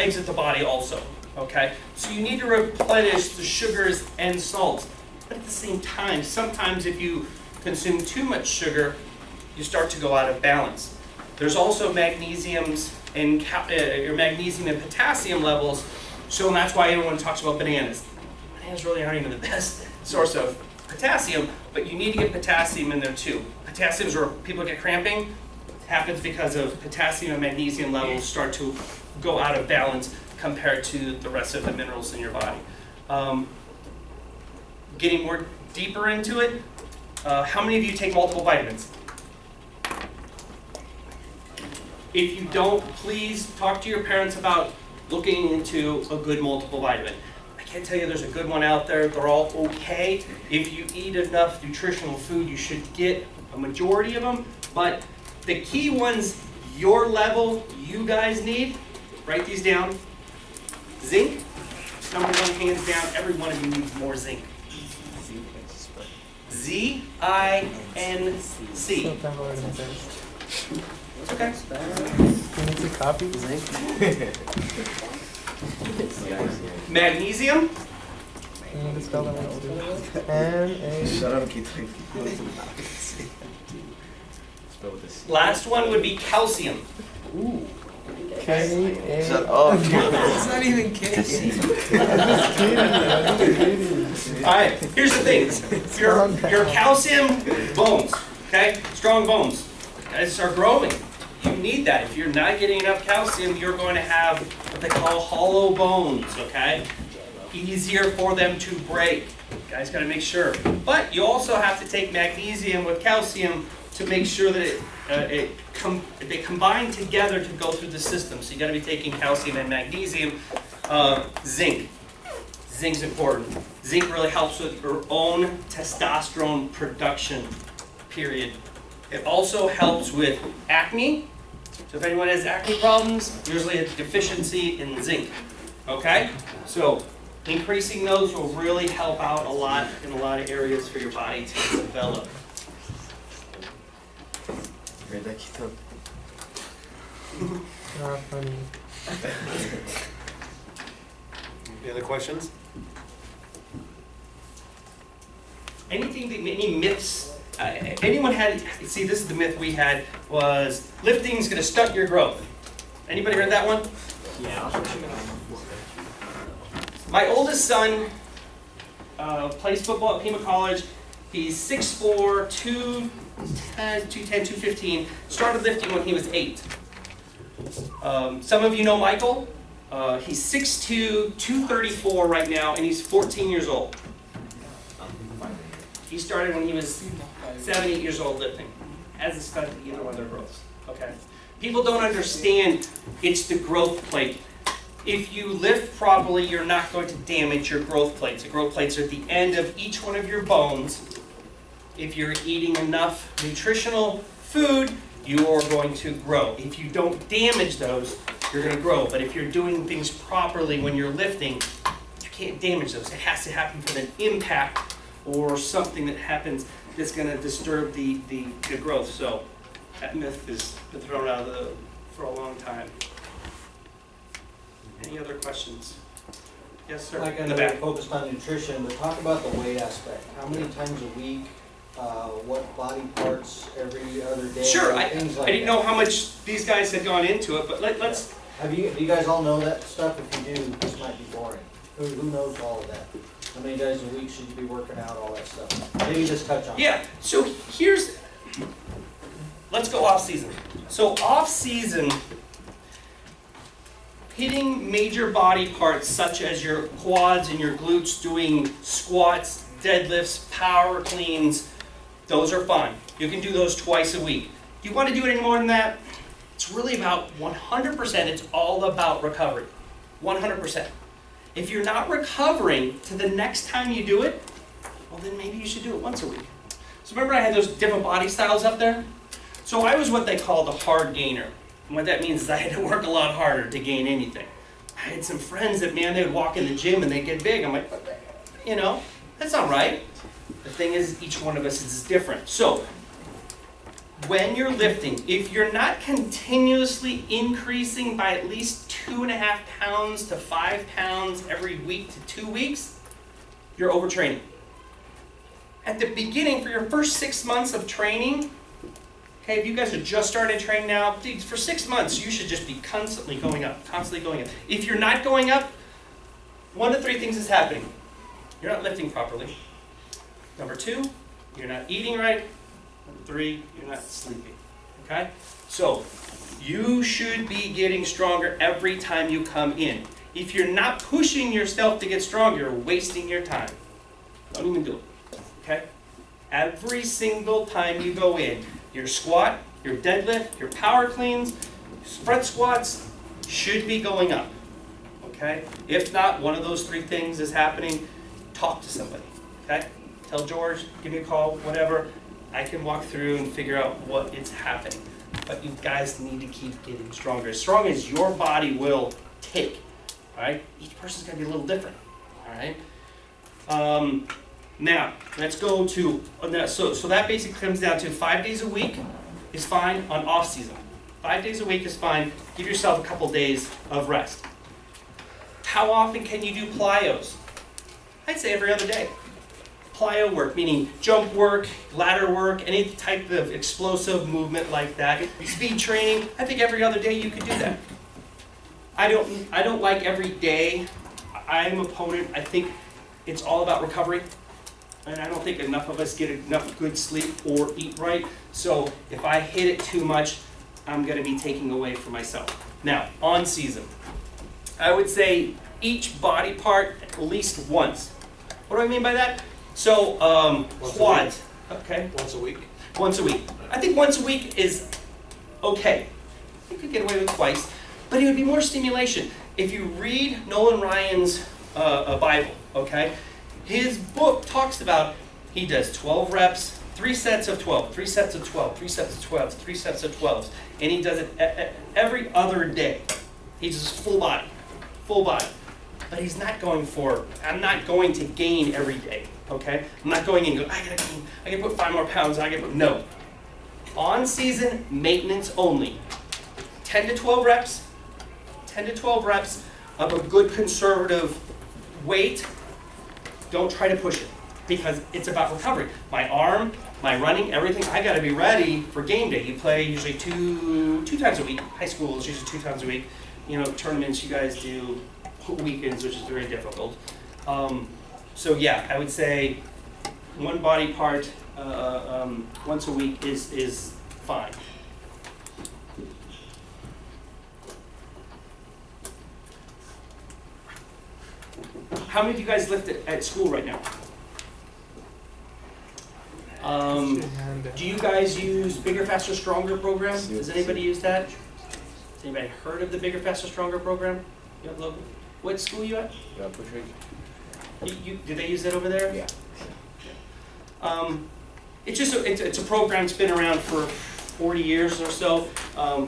exit the body also, okay? So you need to replenish the sugars and salts. But at the same time, sometimes if you consume too much sugar, you start to go out of balance. There's also magnesiums and your magnesium and potassium levels, so that's why everyone talks about bananas. Bananas really aren't even the best source of potassium, but you need to get potassium in there too. Potassium is where people get cramping. It happens because of potassium and magnesium levels start to go out of balance compared to the rest of the minerals in your body. Getting more deeper into it, how many of you take multiple vitamins? If you don't, please talk to your parents about looking into a good multiple vitamin. I can't tell you there's a good one out there. They're all okay. If you eat enough nutritional food, you should get a majority of them. But the key ones, your level, you guys need, write these down. Zinc, number one, hands down. Every one of you needs more zinc. Z-I-N-C. It's okay. Can you see copy? Magnesium. Can you spell that one too? M-A. Shut up, Keith. Last one would be calcium. Ooh. K-A. Shut up. It's not even K. Alright, here's the thing. Your calcium bones, okay? Strong bones. Guys start growing. You need that. If you're not getting enough calcium, you're going to have what they call hollow bones, okay? Easier for them to break. You guys got to make sure. But you also have to take magnesium with calcium to make sure that they combine together to go through the system. So you got to be taking calcium and magnesium. Zinc. Zinc's important. Zinc really helps with your own testosterone production, period. It also helps with acne. So if anyone has acne problems, usually a deficiency in zinc. Okay? So increasing those will really help out a lot in a lot of areas for your body to develop. Funny. Any other questions? Any myths? Anyone had, see, this is the myth we had, was lifting's going to stunt your growth. Anybody heard that one? Yeah. My oldest son plays football at Pima College. He's 6'4", 210, 215. Started lifting when he was 8. Some of you know Michael. He's 6'2", 234 right now, and he's 14 years old. He started when he was 7, 8 years old lifting. As a stunt to either one of their growths. Okay. People don't understand it's the growth plate. If you lift properly, you're not going to damage your growth plates. The growth plates are at the end of each one of your bones. If you're eating enough nutritional food, you are going to grow. If you don't damage those, you're going to grow. But if you're doing things properly when you're lifting, you can't damage those. It has to happen from an impact or something that happens that's going to disturb the growth. So that myth has been thrown out for a long time. Any other questions? Yes, sir. Like I In the know back. you're focused on nutrition, but talk about the weight aspect. How many times a week? What body parts every other day? Sure. Things like I didn't that. know how much these guys had gone into it, but let's. Do you guys all know that stuff? If you do, this might be boring. Who knows all of that? How many days a week should you be working out? All that stuff. Maybe just touch on. Yeah. So here's. Let's go off season. So off season, hitting major body parts such as your quads and your glutes, doing squats, deadlifts, power cleans, those are fine. You can do those twice a week. Do you want to do it any more than that? It's really about 100%. It's all about recovery. 100%. If you're not recovering to the next time you do it, well then maybe you should do it once a week. So remember I had those different body styles up there? So I was what they call the hard gainer. And what that means is I had to work a lot harder to gain anything. I had some friends that, man, they would walk in the gym and they'd get big. I'm like, you know, that's not right. The thing is, each one of us is different. So when you're lifting, if you're not continuously increasing by at least 2.5 pounds to 5 pounds every week to 2 weeks, you're overtraining. At the beginning, for your first 6 months of training, okay, if you guys are just starting to train now, please, for 6 months, you should just be constantly going up, constantly going up. If you're not going up, 1 of 3 things is happening. You're not lifting properly. Number 2, you're not eating right. Number 3, you're not sleeping. Okay? So, you should be getting stronger every time you come in. If you're not pushing yourself to get stronger, you're wasting your time. Don't even do it. Okay? Every single time you go in, your squat, your deadlift, your power cleans, front squats should be going up. Okay? If not, one of those 3 things is happening, talk to somebody. Okay? Tell George, give me a call, whatever. I can walk through and figure out what is happening. But you guys need to keep getting stronger. As strong as your body will take. Alright? Each person's going to be a little different. Alright? Now, let's go to, so that basically comes down to 5 days a week is fine on off season. 5 days a week is fine. Give yourself a couple days of rest. How often can you do plyos? I'd say every other day. Plyo work, meaning jump work, ladder work, any type of explosive movement like that. Speed training, I think every other day you could do that. I don't like every day. I'm an opponent. I think it's all about recovery. And I don't think enough of us get enough good sleep or eat right. So if I hit it too much, I'm going to be taking away from myself. Now, on season, I would say each body part at least once. What do I mean by that? So, quads. Okay. Once a week? Once a week. I think once a week is okay. You could get away with twice, but it would be more stimulation. If you read Nolan Ryan's Bible, okay, his book talks about he does 12 reps, 3 sets of 12, 3 sets of 12, 3 sets of 12, 3 sets of 12, and he does it every other day. He does full body, full body. But he's not going for, I'm not going to gain every day, okay? I'm not going in and go, I gotta put 5 more pounds, no. On season, maintenance only. 10 to 12 reps, 10 to 12 reps of a good conservative weight. Don't try to push it, because it's about recovery. My arm, my running, everything, I gotta be ready for game day. You play usually two times a week. High school is usually 2 times a week. You know, tournaments you guys do weekends, which is very difficult. So yeah, I would say 1 body part once a week is fine. How many of you guys lift at school right now? Do you guys use Bigger, Faster, Stronger program? Does anybody use that? Has anybody heard of the Bigger, Faster, Stronger program? You have local? What school you at? Do they use it over there? Yeah. It's just it's a program that's been around for 40 years or so.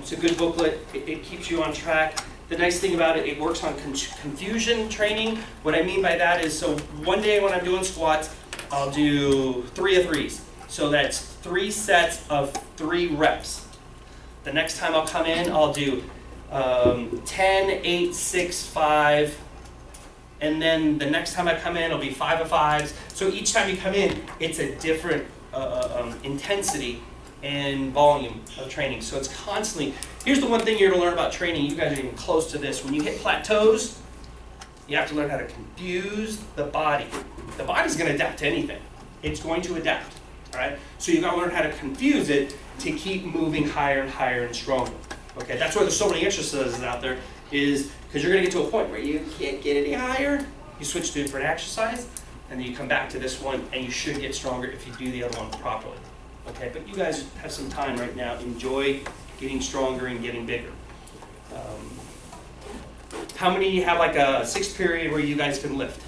It's a good booklet. It keeps you on track. The nice thing about it, it works on confusion training. What I mean by that is, so one day when I'm doing squats, I'll do 3 of 3s. So that's 3 sets of 3 reps. The next time I'll come in, I'll do 10, 8, 6, 5, and then the next time I come in, it'll be 5 of 5s. So each time you come in, it's a different intensity and volume of training. So it's constantly, here's the one thing you're to learn about training, you guys are even close to this. When you hit plateaus, you have to learn how to confuse the body. The body's going to adapt to anything. It's going to adapt, all right? So you've got to learn how to confuse it to keep moving higher and higher and stronger. Okay, that's why there's so many exercises out there, is because you're going to get to a point where you can't get any higher, you switch to a different exercise, and then you come back to this one, and you should get stronger if you do the other one properly. Okay, but you guys have some time right now. Enjoy getting stronger and getting bigger. How many have like a 6th period where you guys can lift?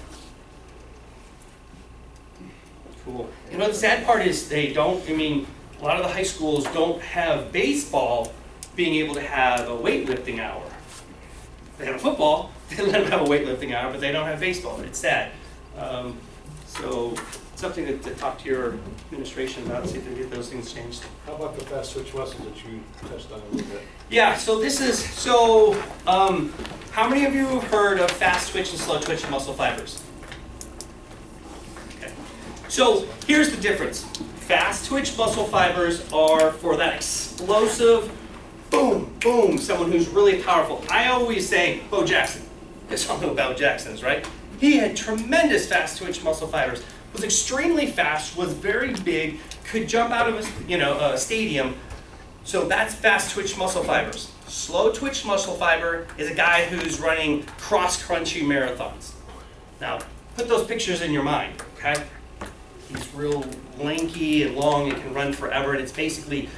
Cool. You know, the sad part is they don't, I mean, a lot of the high schools don't have baseball being able to have a weightlifting hour. They have football, they let them have a weightlifting hour, but they don't have baseball. It's sad. So something to talk to your administration about, see if they get those things changed. How about the fast twitch muscles that you touched on a little bit? Yeah, so how many of you have heard of fast twitch and slow twitch muscle fibers? Okay. So here's the difference. Fast twitch muscle fibers are for that explosive, boom, boom, someone who's really powerful. I always say, Bo Jackson. You guys all know about Jackson's, right? He had tremendous fast twitch muscle fibers, was extremely fast, was very big, could jump out of a stadium. So that's fast twitch muscle fibers. Slow twitch muscle fiber is a guy who's running cross-country marathons. Now, put those pictures in your mind, okay? He's real lanky and long and can run forever, and it's basically